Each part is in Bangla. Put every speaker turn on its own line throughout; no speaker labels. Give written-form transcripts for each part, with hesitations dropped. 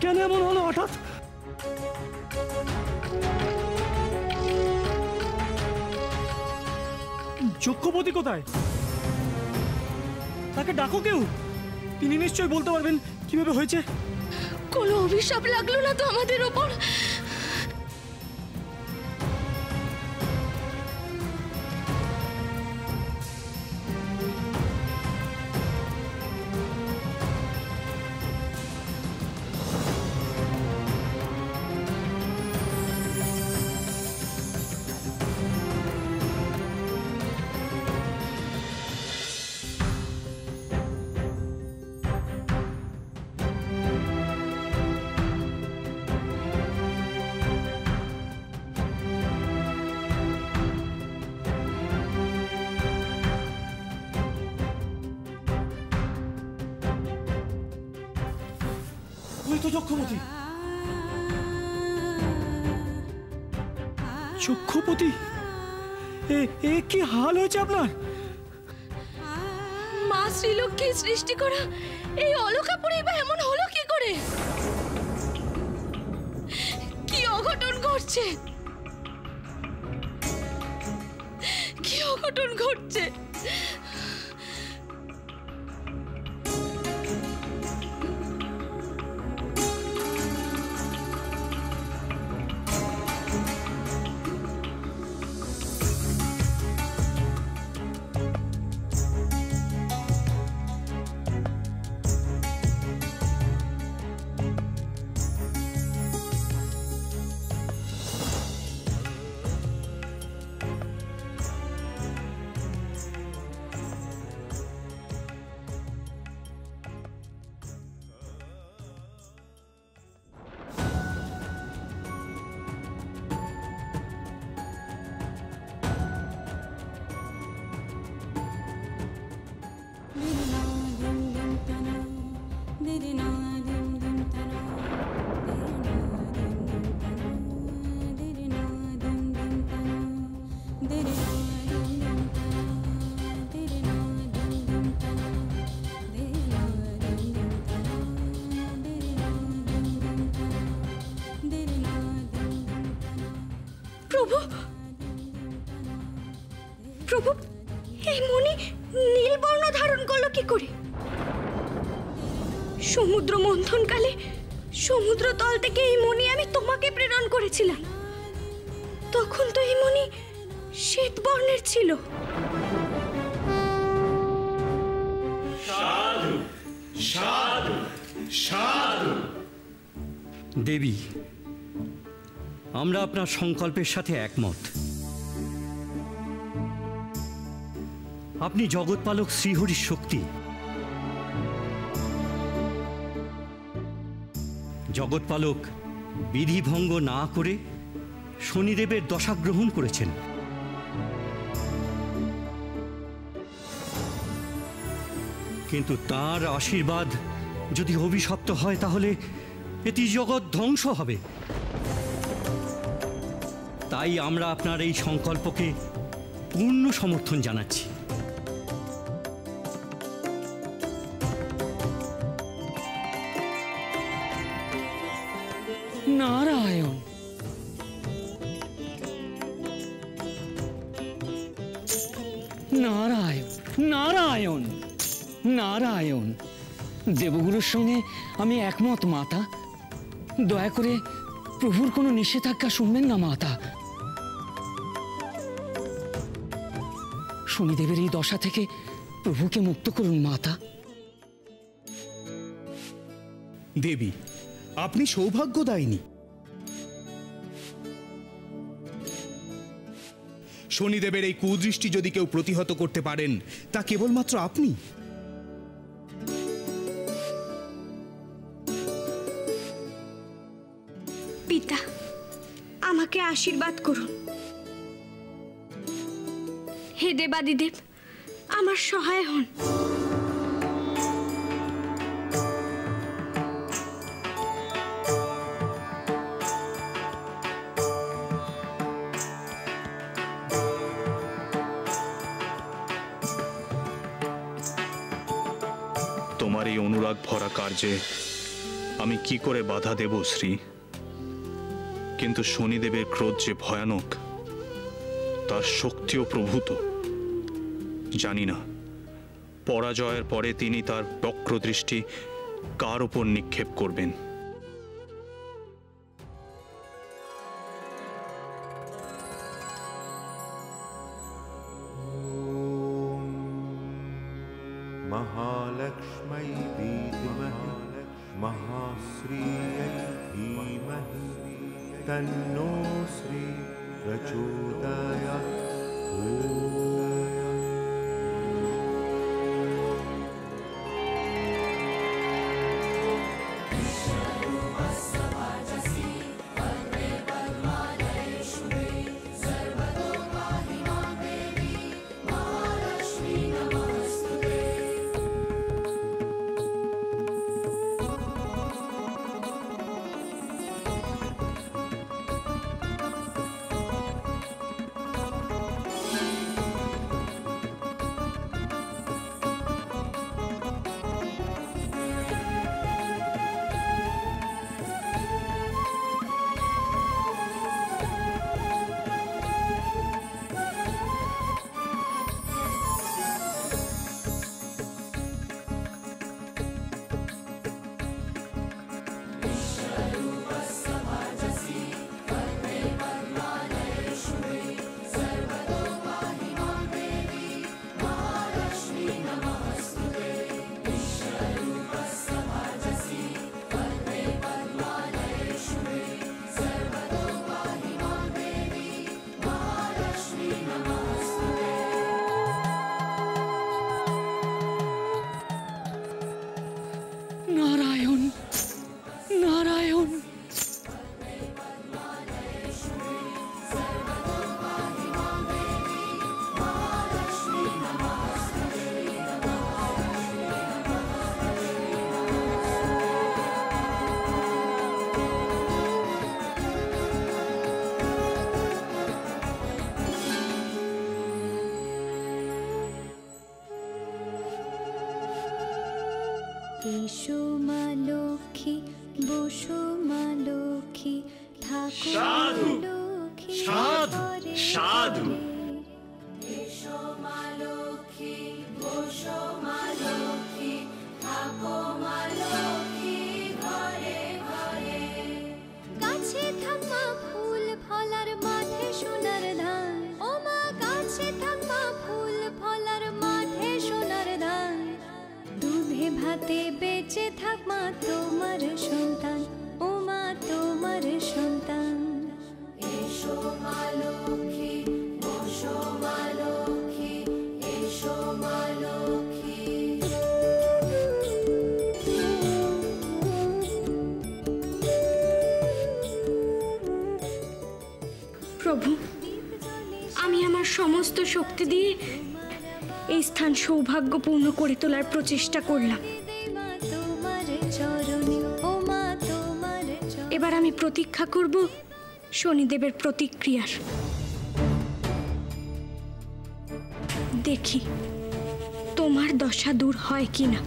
কেন এমন হলো হঠাৎ? চক্ষুপতি কোথায়? তাকে ডাকো কেউ, তিনি নিশ্চয়ই বলতে পারবেন কিভাবে হয়েছে।
কোনো অভিশাপ লাগলো না তো আমাদের ওপর?
চক্ষুপতি, চক্ষুপতি, এ কি হাল হয়েছে আপনার?
মা শ্রীলক্ষ্মী সৃষ্টি করা এই অলকাপুরী বা এমন হলো কি করে? কি অঘটন ঘটছে, কি অঘটন ঘটছে? প্রভু, প্রভু, এই মণি নীলবর্ণ ধারণ করলো কি করে? সমুদ্র মন্থনকালে সমুদ্র তল থেকে এই মণি আমি তোমাকে প্রেরণ করেছিলাম। তখন তো এই মণি শ্বেত বর্ণের ছিল।
সাধু সাধু সাধু।
দেবী, আমরা আপনার সংকল্পের সাথে একমত। আপনি জগৎপালক শ্রীহরির শক্তি। জগৎপালক বিধিভঙ্গ না করে শনিদেবের দশা গ্রহণ করেছেন। কিন্তু তার আশীর্বাদ যদি অভিশপ্ত হয় তাহলে এটি জগৎ ধ্বংস হবে। তাই আমরা আপনার এই সংকল্পকে পূর্ণ সমর্থন জানাচ্ছি।
নারায়ণ, নারায়ণ, নারায়ণ, নারায়ণ। দেবগুরুর সঙ্গে আমি একমত মাতা। দয়া করে প্রভুর কোনো নিষেধাজ্ঞা শুনবেন না মাতা। শনিদেবের এই দশা থেকে প্রভুকে মুক্ত করুন মাতা।
দেবী, আপনি সৌভাগ্যদায়িনী। শনিদেবের এই কুদৃষ্টি যদি কেউ প্রতিহত করতে পারেন তা কেবলমাত্র আপনি।
পিতা, আমাকে আশীর্বাদ করুন। হে দেবাদিদেব, আমার সহায় হন।
তোমার এই অনুরাগ ভরা কার্যে আমি কি করে বাধা দেব শ্রী? কিন্তু শনিদেবের ক্রোধ যে ভয়ানক, তার শক্তিও প্রভূত। জানি না পরাজয়ের পরে তিনি তার বক্র দৃষ্টি কার উপর নিক্ষেপ করবেন।
महालक्ष्मै विद्महे महाश्रियै धीमहि तन्नो श्री प्रचोदयात्।
নারায়ণ, নারায়ণ।
এসো মা লক্ষ্মী, বসো মা লক্ষ্মী, থাকো লক্ষ্মী ঘরে
সাধু।
এসো মা লক্ষ্মী, বসো মা লক্ষ্মী, থাকো মা লক্ষ্মী ঘরে ঘরে। গাছে থাকা ফুল ফলার মাঠে সোনার ধান, ও মা গাছে থাকা ফুল ফলার মাঠে সোনার ধান। দুধে ভাতে বেঁচে থাক মা তোমার সন্তান, ও মা তোমার সন্তান। এসো মা লক্ষ্মী, বসো মা লক্ষ্মী, এসো মা লক্ষ্মী। প্রভু, আমি আমার সমস্ত শক্তি দিয়ে এই স্থান সৌভাগ্যপূর্ণ করে তোলার প্রচেষ্টা করলাম। এবার আমি প্রতীক্ষা করব শনিদেবের প্রতিক্রিয়ার। দেখি তোমার দশা দূর হয় কিনা।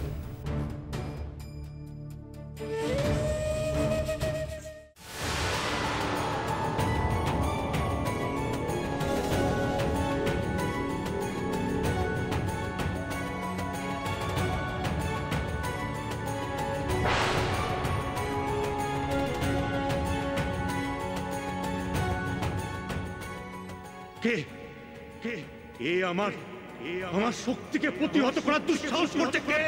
কে কে এ আমার শক্তিকে প্রতিহত করার দুঃসাহস করছে কে?